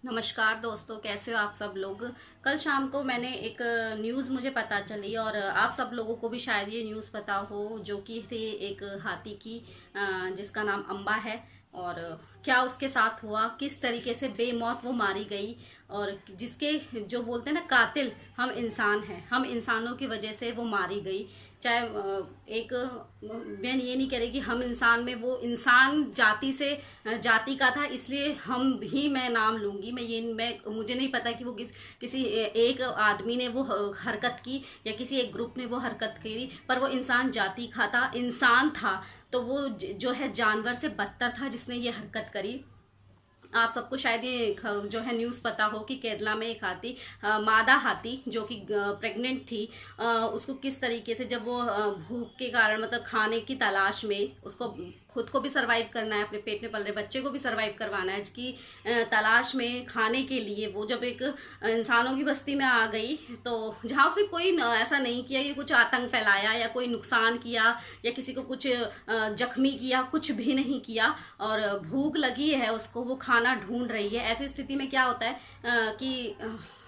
नमस्कार दोस्तों, कैसे हो आप सब लोग। कल शाम को मैंने एक न्यूज़ मुझे पता चली और आप सब लोगों को भी शायद ये न्यूज़ पता हो, जो कि थी एक हाथी की, जिसका नाम अम्बा है। और क्या उसके साथ हुआ, किस तरीके से बेमौत वो मारी गई, और जिसके जो बोलते हैं ना कातिल हम इंसान हैं, हम इंसानों की वजह से वो मारी गई। चाहे एक मैं ये नहीं कह रही कि हम इंसान में, वो इंसान जाति से जाति का था, इसलिए हम भी मैं नाम लूंगी। मैं मुझे नहीं पता कि वो किसी एक आदमी ने वो हरकत की या किसी एक ग्रुप ने वो हरकत करी, पर वो इंसान जाति का था, इंसान था। तो वो जो है जानवर से बदतर था जिसने ये हरकत करी। आप सबको शायद ये जो है न्यूज़ पता हो कि केरला में एक हाथी, मादा हाथी जो कि प्रेग्नेंट थी, उसको किस तरीके से, जब वो भूख के कारण, मतलब खाने की तलाश में, उसको खुद को भी सरवाइव करना है, अपने पेट में पल रहे बच्चे को भी सरवाइव करवाना है, इसकी तलाश में खाने के लिए वो जब एक इंसानों की बस्ती में आ गई, तो जहाँ उसने कोई ऐसा नहीं किया कि कुछ आतंक फैलाया या कोई नुकसान किया या किसी को कुछ जख्मी किया, कुछ भी नहीं किया। और भूख लगी है उसको, वो खाना ढूंढ रही है। ऐसी स्थिति में क्या होता है कि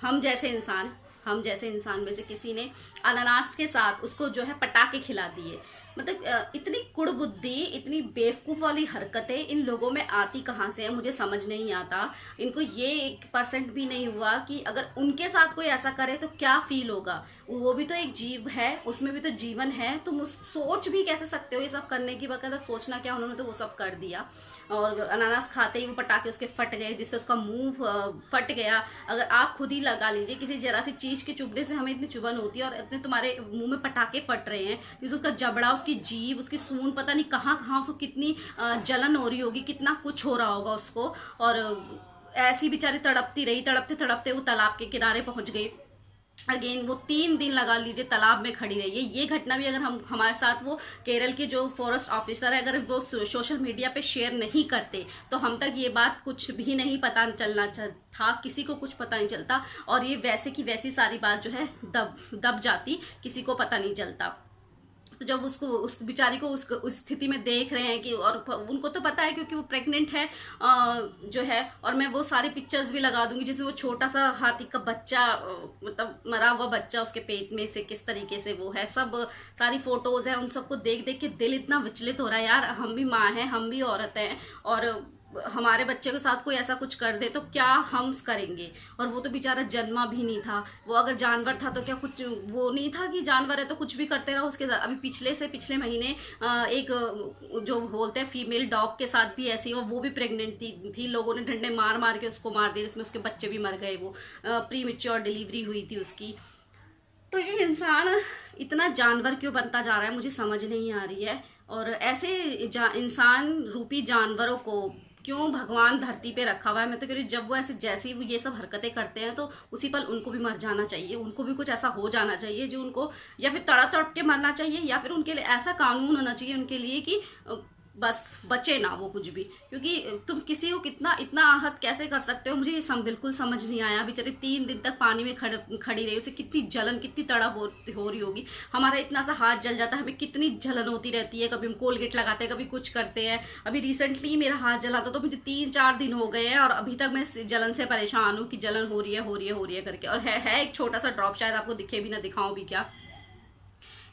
हम जैसे इंसान हम जैसे इंसान में से किसी ने अनानास के साथ उसको जो है पटाखे खिला दिए। मतलब इतनी कुड़बुद्धि, इतनी बेवकूफ़ वाली हरकतें इन लोगों में आती कहाँ से है, मुझे समझ नहीं आता। इनको ये 1% भी नहीं हुआ कि अगर उनके साथ कोई ऐसा करे तो क्या फील होगा। वो भी तो एक जीव है, उसमें भी तो जीवन है। तुम सोच भी कैसे सकते हो ये सब करने की, बकायदा सोचना क्या, उन्होंने तो वो सब कर दिया। और अनानास खाते ही वो पटाखे उसके फट गए, जिससे उसका मुंह फट गया। अगर आप खुद ही लगा लीजिए, किसी जरा सी चीज के चुभने से हमें इतनी चुभन होती है और इतने तुम्हारे मुंह में पटाखे फट रहे हैं, क्योंकि उसका जबड़ा, उसकी जीभ, उसकी सूंड, पता नहीं कहाँ कहाँ उसको कितनी जलन हो रही होगी, कितना कुछ हो रहा होगा उसको। और ऐसी बेचारी तड़पती रही, तड़पते तड़पते वो तालाब के किनारे पहुंच गई। अगेन वो 3 दिन लगा लीजिए तालाब में खड़ी रही है। ये घटना भी अगर हम हमारे साथ, वो केरल के जो फॉरेस्ट ऑफिसर है, अगर वो सोशल मीडिया पे शेयर नहीं करते तो हम तक ये बात कुछ भी नहीं पता चलना था, किसी को कुछ पता नहीं चलता। और ये वैसे की वैसी सारी बात जो है दब दब जाती, किसी को पता नहीं चलता। तो जब उसको, उस बेचारी को उस स्थिति में देख रहे हैं कि, और उनको तो पता है क्योंकि वो प्रेग्नेंट है जो है। और मैं वो सारी पिक्चर्स भी लगा दूंगी जिसमें वो छोटा सा हाथी का बच्चा, मतलब मरा हुआ बच्चा उसके पेट में से किस तरीके से वो है, सब सारी फोटोज है। उन सबको देख देख के दिल इतना विचलित हो रहा है यार, हम भी माँ हैं, हम भी औरत हैं, और हमारे बच्चे के साथ कोई ऐसा कुछ कर दे तो क्या हम करेंगे। और वो तो बेचारा जन्मा भी नहीं था, वो अगर जानवर था तो क्या कुछ वो नहीं था कि जानवर है तो कुछ भी करते रहो उसके साथ। अभी पिछले महीने एक जो बोलते हैं फीमेल डॉग के साथ भी ऐसी, वो भी प्रेग्नेंट थी। लोगों ने डंडे मार मार के उसको मार दिया, जिसमें उसके बच्चे भी मर गए। वो प्री मेच्योर डिलीवरी हुई थी उसकी। तो ये इंसान इतना जानवर क्यों बनता जा रहा है, मुझे समझ नहीं आ रही है। और ऐसे इंसान रूपी जानवरों को क्यों भगवान धरती पे रखा हुआ है। मैं तो कह रही हूँ, जब वो ऐसे जैसी वो ये सब हरकतें करते हैं तो उसी पल उनको भी मर जाना चाहिए, उनको भी कुछ ऐसा हो जाना चाहिए जो उनको, या फिर तड़प तड़प के मरना चाहिए, या फिर उनके लिए ऐसा कानून होना चाहिए उनके लिए कि बस बचे ना वो कुछ भी। क्योंकि तुम किसी को कितना इतना आहत कैसे कर सकते हो, मुझे ये बिल्कुल समझ नहीं आया। बेचारी 3 दिन तक पानी में खड़ी रही, उसे कितनी जलन, कितनी तड़प हो रही होगी। हमारा इतना सा हाथ जल जाता है, हमें कितनी जलन होती रहती है, कभी हम कोलगेट लगाते हैं, कभी कुछ करते हैं। अभी रिसेंटली मेरा हाथ जला था, तो मुझे 3-4 दिन हो गए हैं और अभी तक मैं जलन से परेशान हूँ कि जलन हो रही है, हो रही है, हो रही है करके। और है एक छोटा सा ड्रॉप, शायद आपको दिखे भी ना, दिखाऊं भी क्या,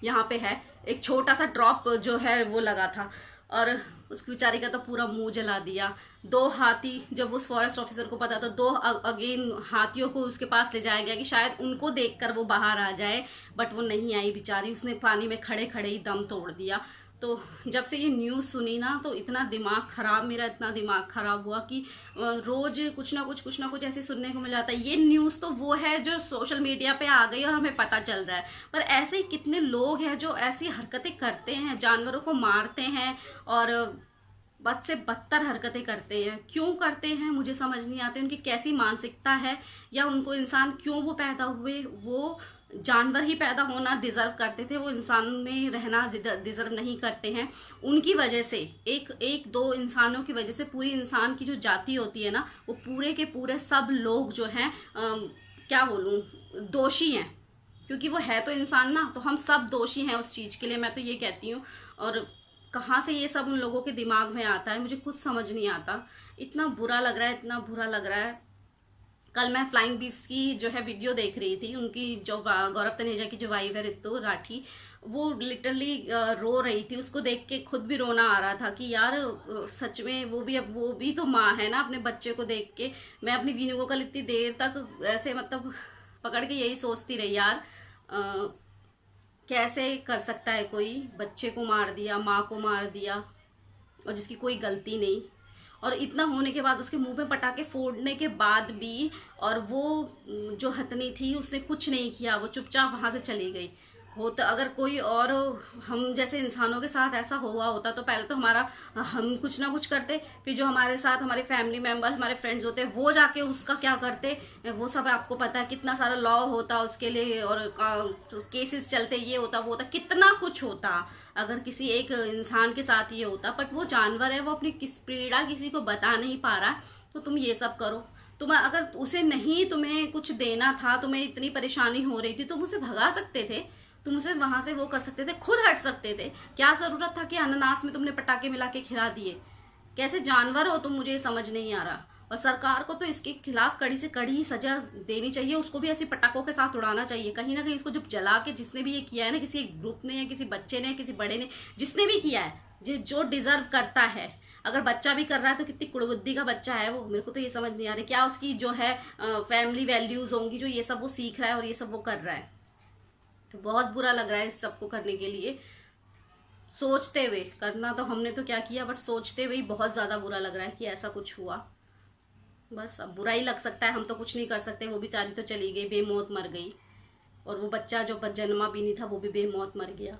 यहाँ पे है एक छोटा सा ड्रॉप जो है वो लगा था। और उस बेचारी का तो पूरा मुंह जला दिया। 2 हाथी, जब उस फॉरेस्ट ऑफिसर को पता, तो 2 अगेन हाथियों को उसके पास ले जाया गया कि शायद उनको देखकर वो बाहर आ जाए, बट वो नहीं आई बेचारी, उसने पानी में खड़े खड़े ही दम तोड़ दिया। तो जब से ये न्यूज़ सुनी ना, तो इतना दिमाग ख़राब, मेरा इतना दिमाग ख़राब हुआ कि रोज़ कुछ ना कुछ ऐसे सुनने को मिल जाता है। ये न्यूज़ तो वो है जो सोशल मीडिया पे आ गई और हमें पता चल रहा है, पर ऐसे ही कितने लोग हैं जो ऐसी हरकतें करते हैं, जानवरों को मारते हैं और बद से बदतर हरकतें करते हैं। क्यों करते हैं मुझे समझ नहीं आते, उनकी कैसी मानसिकता है, या उनको इंसान क्यों वो पैदा हुए। वो जानवर ही पैदा होना डिजर्व करते थे, वो इंसान में रहना डिजर्व नहीं करते हैं। उनकी वजह से, एक दो इंसानों की वजह से पूरी इंसान की जो जाति होती है ना, वो पूरे के पूरे सब लोग जो हैं, क्या बोलूँ, दोषी हैं। क्योंकि वो है तो इंसान ना, तो हम सब दोषी हैं उस चीज़ के लिए, मैं तो ये कहती हूँ। और कहाँ से ये सब उन लोगों के दिमाग में आता है, मुझे कुछ समझ नहीं आता। इतना बुरा लग रहा है, इतना बुरा लग रहा है। कल मैं फ्लाइंग बीस्ट की जो है वीडियो देख रही थी, उनकी जो गौरव तनेजा की जो वाइफ है रितु राठी, वो लिटरली रो रही थी। उसको देख के खुद भी रोना आ रहा था कि यार सच में वो भी, अब वो भी तो माँ है ना, अपने बच्चे को देख के। मैं अपनी वीनू को कल इतनी देर तक ऐसे मतलब पकड़ के यही सोचती रही यार, कैसे कर सकता है कोई, बच्चे को मार दिया, माँ को मार दिया, और जिसकी कोई गलती नहीं। और इतना होने के बाद, उसके मुंह पे पटाखे फोड़ने के बाद भी, और वो जो हथनी थी उसने कुछ नहीं किया, वो चुपचाप वहां से चली गई। होता अगर कोई और हम जैसे इंसानों के साथ ऐसा हुआ होता तो पहले तो हमारा, हम कुछ ना कुछ करते, फिर जो हमारे साथ हमारे फैमिली मेंबर, हमारे फ्रेंड्स होते हैं, वो जाके उसका क्या करते, वो सब आपको पता है। कितना सारा लॉ होता उसके लिए, और केसेस चलते, ये होता वो होता, कितना कुछ होता अगर किसी एक इंसान के साथ ये होता। बट वो जानवर है, वो अपनी पीड़ा किसी को बता नहीं पा रहा, तो तुम ये सब करो। तुम अगर उसे नहीं, तुम्हें कुछ देना था, तुम्हें इतनी परेशानी हो रही थी, तुम उसे भगा सकते थे, तुम उसे वहां से वो कर सकते थे, खुद हट सकते थे। क्या जरूरत था कि अनानास में तुमने पटाखे मिला के खिला दिए? कैसे जानवर हो तुम, मुझे समझ नहीं आ रहा। और सरकार को तो इसके खिलाफ कड़ी से कड़ी सजा देनी चाहिए, उसको भी ऐसी पटाखों के साथ उड़ाना चाहिए कहीं ना कहीं। उसको जब जला के, जिसने भी ये किया है ना, किसी एक ग्रुप ने या किसी बच्चे ने, किसी बड़े ने, जिसने भी किया है, जो डिजर्व करता है। अगर बच्चा भी कर रहा है तो कितनी कुड़बुद्धि का बच्चा है वो, मेरे को तो ये समझ नहीं आ रहा क्या उसकी जो है फैमिली वैल्यूज होंगी, जो ये सब वो सीख रहा है और ये सब वो कर रहा है। तो बहुत बुरा लग रहा है इस सबको करने के लिए, सोचते हुए। करना तो हमने तो क्या किया, बट सोचते हुए ही बहुत ज्यादा बुरा लग रहा है कि ऐसा कुछ हुआ। बस अब बुरा ही लग सकता है, हम तो कुछ नहीं कर सकते। वो बेचारी तो चली गई, बेमौत मर गई, और वो बच्चा जो जन्मा भी नहीं था वो भी बेमौत मर गया।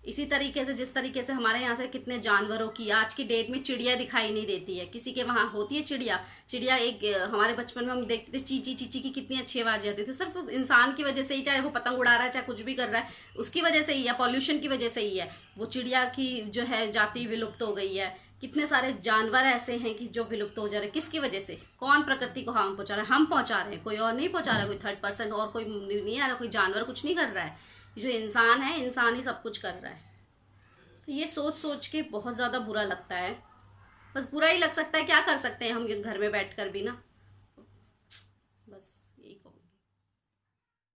इसी तरीके से, जिस तरीके से हमारे यहाँ से कितने जानवरों की आज की डेट में चिड़िया दिखाई नहीं देती है, किसी के वहां होती है चिड़िया। चिड़िया एक हमारे बचपन में हम देखते थे, चीची चीची की कितनी अच्छी आवाज आती थी, सिर्फ इंसान की वजह से ही, चाहे वो पतंग उड़ा रहा है, चाहे कुछ भी कर रहा है, उसकी वजह से ही, या पॉल्यूशन की वजह से ही है। वो चिड़िया की जो है जाति विलुप्त हो गई है। कितने सारे जानवर ऐसे हैं कि जो विलुप्त हो जा रहे हैं, किसकी वजह से? कौन प्रकृति को हार्म पहुंचा रहा है? हम पहुंचा रहे हैं, कोई और नहीं पहुंचा रहा है, कोई थर्ड पर्सन और कोई नहीं आ रहा, कोई जानवर कुछ नहीं कर रहा है। जो इंसान है, इंसान ही सब कुछ कर रहा है। तो ये सोच सोच के बहुत ज्यादा बुरा लगता है। बस बुरा ही लग सकता है, क्या कर सकते हैं हम घर में बैठकर भी ना।